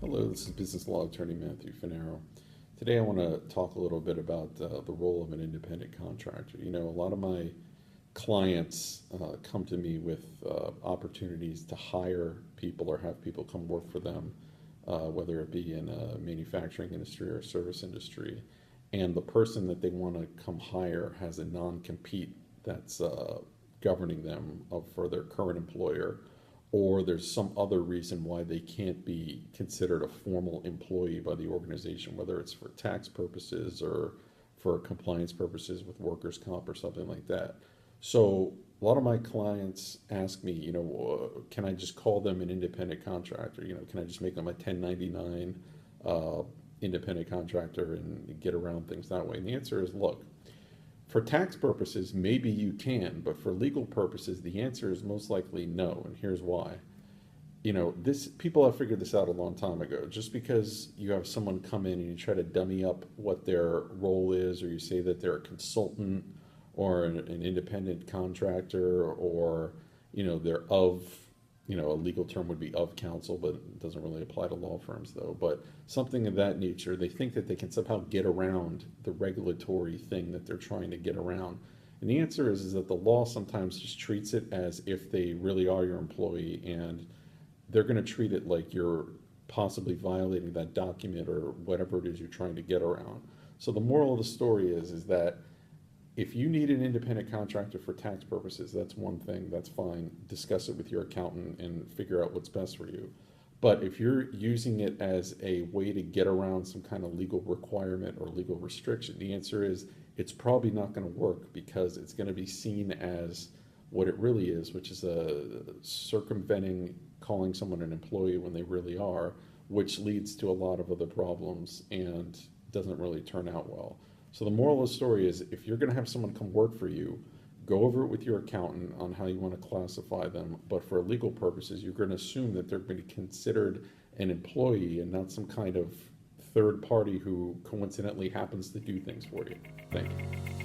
Hello, this is Business Law Attorney Matthew Finero. Today I want to talk a little bit about the role of an independent contractor. You know, a lot of my clients come to me with opportunities to hire people or have people come work for them, whether it be in a manufacturing industry or a service industry. And the person that they want to come hire has a non-compete that's governing them for their current employer, or there's some other reason why they can't be considered a formal employee by the organization, whether it's for tax purposes or for compliance purposes with workers' comp or something like that. So a lot of my clients ask me, can I just call them an independent contractor? Can I just make them a 1099 independent contractor and get around things that way? And the answer is, look, for tax purposes, maybe you can, but for legal purposes, the answer is most likely no, and here's why. This people have figured this out a long time ago. Just because you have someone come in and you try to dummy up what their role is, or you say that they're a consultant or an independent contractor, or they're of, a legal term would be of counsel, but it doesn't really apply to law firms though, but something of that nature, they think that they can somehow get around the regulatory thing that they're trying to get around. And the answer is that the law sometimes just treats it as if they really are your employee, and they're going to treat it like you're possibly violating that document or whatever it is you're trying to get around. So the moral of the story is that if you need an independent contractor for tax purposes, that's one thing, that's fine. Discuss it with your accountant and figure out what's best for you. But if you're using it as a way to get around some kind of legal requirement or legal restriction, the answer is it's probably not going to work, because it's going to be seen as what it really is, which is a circumventing calling someone an employee when they really are, which leads to a lot of other problems and doesn't really turn out well. So the moral of the story is, if you're going to have someone come work for you, go over it with your accountant on how you want to classify them. But for legal purposes, you're going to assume that they're going to be considered an employee and not some kind of third party who coincidentally happens to do things for you. Thank you.